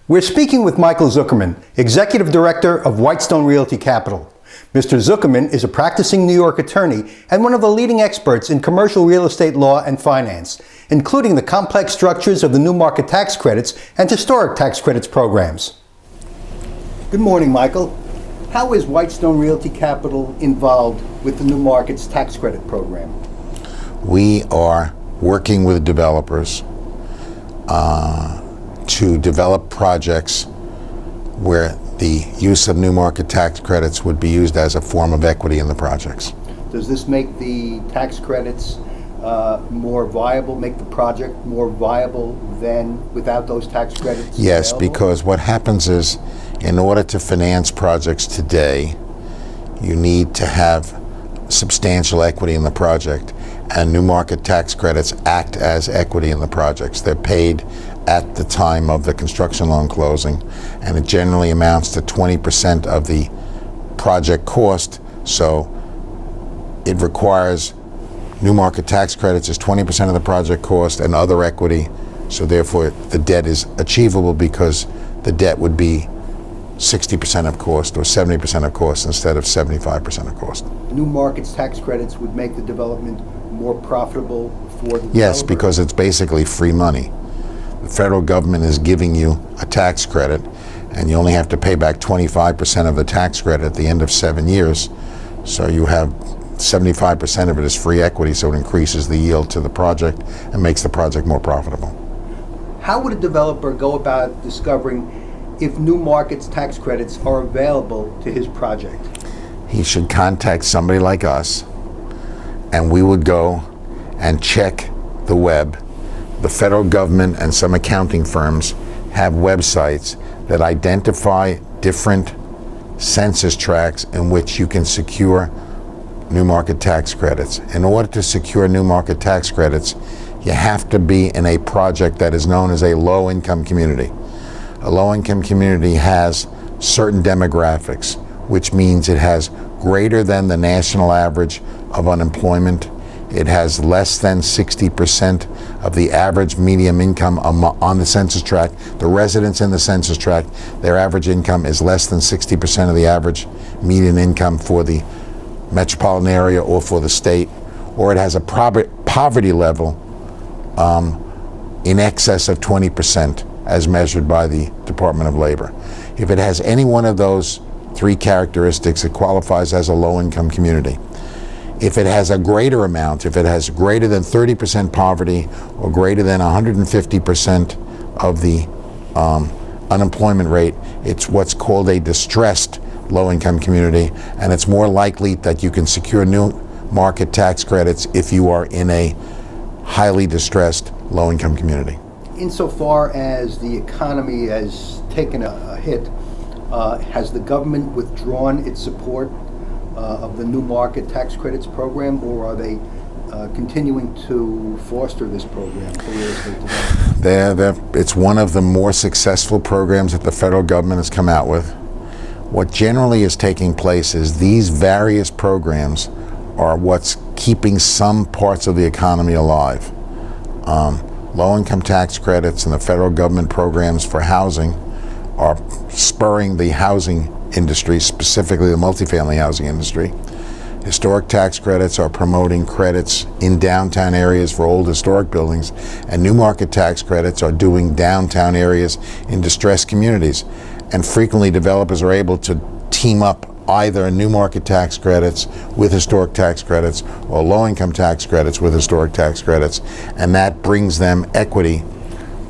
We're speaking with Michael Zuckerman, Executive Director of Whitestone Realty Capital. Mr. Zuckerman is a practicing New York attorney and one of the leading experts in commercial real estate law and finance, including the complex structures of the new market tax credits and historic tax credits programs. Good morning, Michael. How is Whitestone Realty Capital involved with the new markets tax credit program? We are working with developers to develop projects where the use of new market tax credits would be used as a form of equity in the projects. Does this make the tax credits more viable, make the project more viable than without those tax credits? Yes, available? because what happens is, in order to finance projects today, you need to have substantial equity in the project, and new market tax credits act as equity in the projects. They're paid at the time of the construction loan closing, and it generally amounts to 20% of the project cost, so it requires new market tax credits as 20% of the project cost and other equity, so therefore the debt is achievable because the debt would be 60% of cost or 70% of cost instead of 75% of cost. New markets tax credits would make the development more profitable for the Yes, developer? because it's basically free money. The federal government is giving you a tax credit, and you only have to pay back 25% of the tax credit at the end of 7 years. So you have 75% of it is free equity, so it increases the yield to the project and makes the project more profitable. How would a developer go about discovering if new markets tax credits are available to his project? He should contact somebody like us, and we would go and check the web. The federal government and some accounting firms have websites that identify different census tracts in which you can secure new market tax credits. In order to secure new market tax credits, you have to be in a project that is known as a low-income community. A low-income community has certain demographics, which means it has greater than the national average of unemployment. It has less than 60% of the average median income on the census tract. The residents in the census tract, their average income is less than 60% of the average median income for the metropolitan area or for the state, or it has a poverty level in excess of 20% as measured by the Department of Labor. If it has any one of those three characteristics, it qualifies as a low-income community. If it has a greater amount, if it has greater than 30% poverty or greater than 150% of the unemployment rate, it's what's called a distressed low-income community, and it's more likely that you can secure new market tax credits if you are in a highly distressed low-income community. Insofar as the economy has taken a hit, has the government withdrawn its support of the new market tax credits program, or are they continuing to foster this program for real estate development? It's one of the more successful programs that the federal government has come out with. What generally is taking place is these various programs are what's keeping some parts of the economy alive. Low-income tax credits and the federal government programs for housing are spurring the housing industry, specifically the multifamily housing industry. Historic tax credits are promoting credits in downtown areas for old historic buildings, and new market tax credits are doing downtown areas in distressed communities. And frequently developers are able to team up either new market tax credits with historic tax credits or low-income tax credits with historic tax credits, and that brings them equity.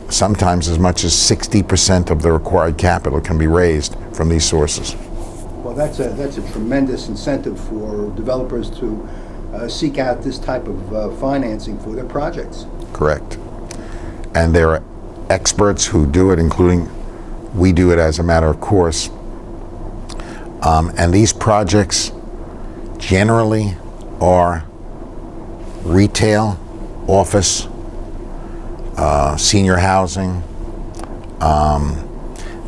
Sometimes as much as 60% of the required capital can be raised from these sources. Well, that's a tremendous incentive for developers to seek out this type of financing for their projects. Correct. And there are experts who do it, including we do it as a matter of course. And these projects generally are retail, office, senior housing.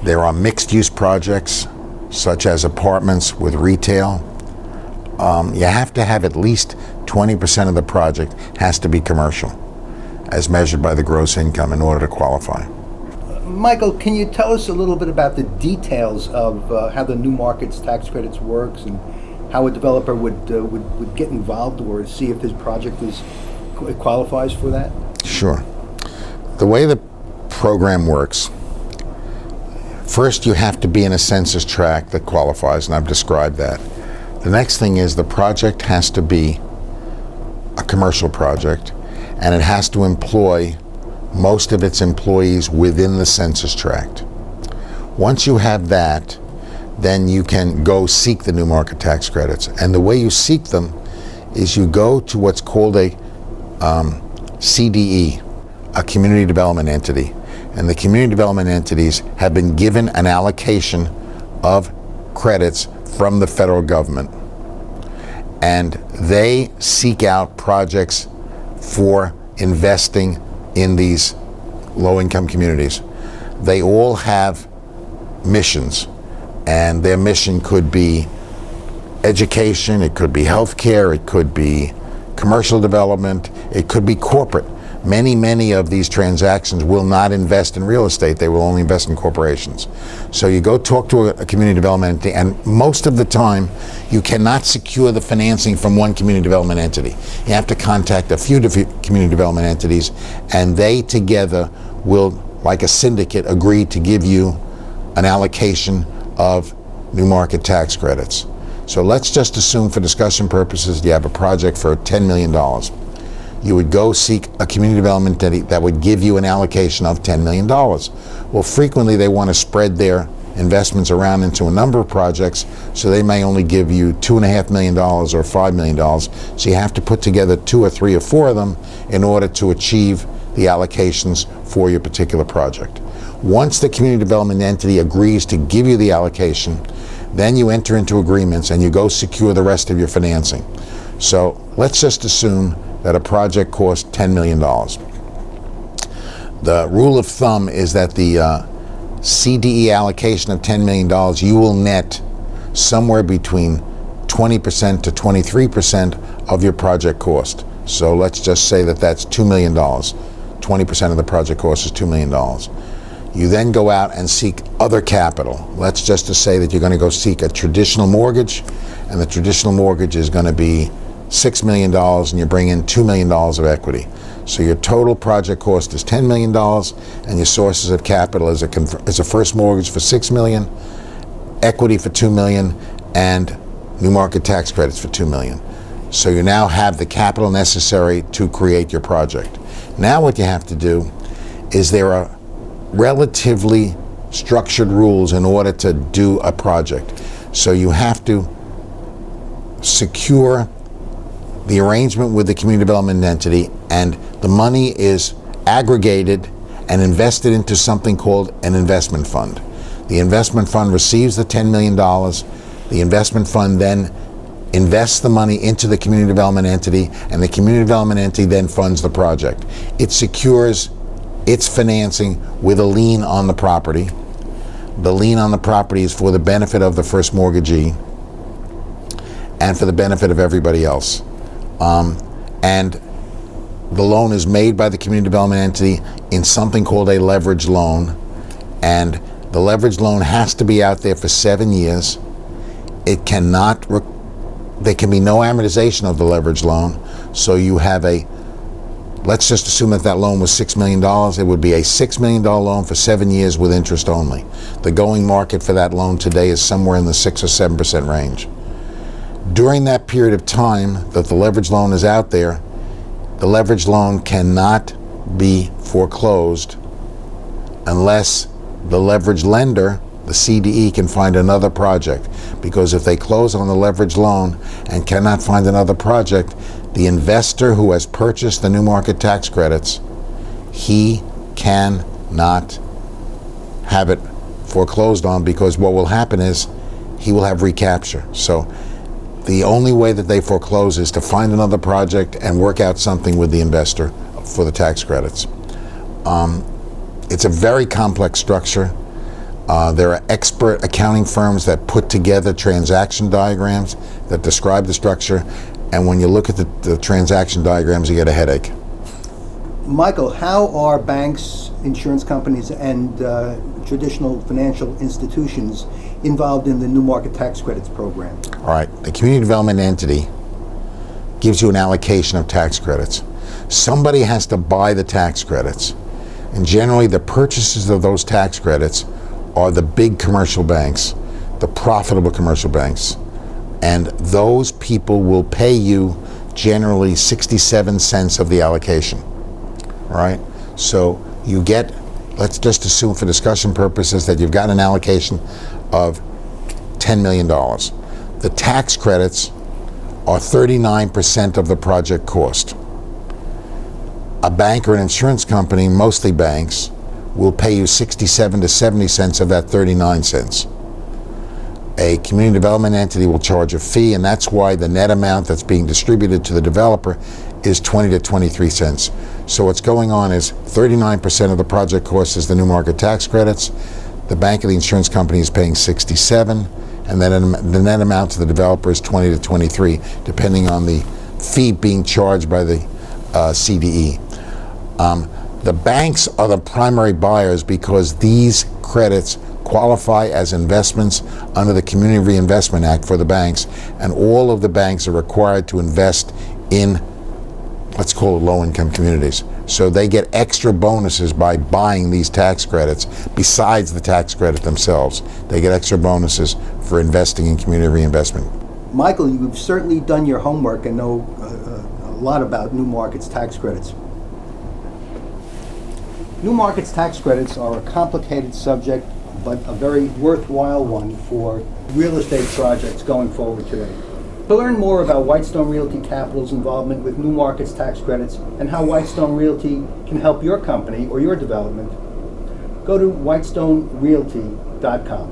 There are mixed-use projects, such as apartments with retail. You have to have at least 20% of the project has to be commercial, as measured by the gross income, in order to qualify. Michael, can you tell us a little bit about the details of how the new markets tax credits works and how a developer would get involved or see if his project qualifies for that? Sure. The way the program works, first you have to be in a census tract that qualifies, and I've described that. The next thing is the project has to be a commercial project, and it has to employ most of its employees within the census tract. Once you have that, then you can go seek the new market tax credits. And the way you seek them is you go to what's called a CDE, a community development entity. And the community development entities have been given an allocation of credits from the federal government. And they seek out projects for investing in these low-income communities. They all have missions, and their mission could be education, it could be healthcare, it could be commercial development, it could be corporate. Many of these transactions will not invest in real estate, they will only invest in corporations. So you go talk to a community development entity, and most of the time you cannot secure the financing from one community development entity. You have to contact a few different community development entities, and they together will, like a syndicate, agree to give you an allocation of new market tax credits. So let's just assume for discussion purposes you have a project for $10 million. You would go seek a community development entity that would give you an allocation of $10 million. Well, frequently they want to spread their investments around into a number of projects, so they may only give you $2.5 million or $5 million. So you have to put together 2 or 3 or 4 of them in order to achieve the allocations for your particular project. Once the community development entity agrees to give you the allocation, then you enter into agreements and you go secure the rest of your financing. So let's just assume that a project costs $10 million. The rule of thumb is that the CDE allocation of $10 million, you will net somewhere between 20% to 23% of your project cost. So let's just say that that's $2 million. 20% of the project cost is $2 million. You then go out and seek other capital. Let's just say that you're going to go seek a traditional mortgage, and the traditional mortgage is going to be $6 million, and you bring in $2 million of equity. So your total project cost is $10 million, and your sources of capital is a first mortgage for $6 million, equity for $2 million, and new market tax credits for $2 million. So you now have the capital necessary to create your project. Now what you have to do is there are relatively structured rules in order to do a project. So you have to secure the arrangement with the community development entity, and the money is aggregated and invested into something called an investment fund. The investment fund receives the $10 million. The investment fund then invests the money into the community development entity, and the community development entity then funds the project. It secures its financing with a lien on the property. The lien on the property is for the benefit of the first mortgagee and for the benefit of everybody else. And the loan is made by the community development entity in something called a leverage loan, and the leverage loan has to be out there for 7 years. It cannot, there can be no amortization of the leverage loan, so you have let's just assume that that loan was $6 million. It would be a $6 million loan for 7 years with interest only. The going market for that loan today is somewhere in the 6 or 7% range. During that period of time that the leverage loan is out there, the leverage loan cannot be foreclosed unless the leverage lender, the CDE, can find another project. Because if they close on the leverage loan and cannot find another project, the investor who has purchased the new market tax credits, he cannot have it foreclosed on, because what will happen is he will have recapture. So the only way that they foreclose is to find another project and work out something with the investor for the tax credits. It's a very complex structure. There are expert accounting firms that put together transaction diagrams that describe the structure, and when you look at the transaction diagrams, you get a headache. Michael, how are banks, insurance companies, and traditional financial institutions involved in the New Market Tax Credits program? All right, the community development entity gives you an allocation of tax credits. Somebody has to buy the tax credits, and generally the purchasers of those tax credits are the big commercial banks, the profitable commercial banks, and those people will pay you generally 67 cents of the allocation. All right, so you get, let's just assume for discussion purposes that you've got an allocation of $10 million. The tax credits are 39% of the project cost. A bank or an insurance company, mostly banks, will pay you 67 to 70 cents of that 39 cents. A community development entity will charge a fee, and that's why the net amount that's being distributed to the developer is 20 to 23 cents. So what's going on is 39% of the project cost is the New Market Tax Credits. The bank or the insurance company is paying 67, and then the net amount to the developer is 20 to 23, depending on the fee being charged by the CDE. The banks are the primary buyers because these credits qualify as investments under the Community Reinvestment Act for the banks, and all of the banks are required to invest in, let's call it, low-income communities. So they get extra bonuses by buying these tax credits besides the tax credit themselves. They get extra bonuses for investing in community reinvestment. Michael, you've certainly done your homework and know a lot about New Market's tax credits. New Market's tax credits are a complicated subject, but a very worthwhile one for real estate projects going forward today. To learn more about Whitestone Realty Capital's involvement with New Market's tax credits and how Whitestone Realty can help your company or your development, go to whitestonerealty.com.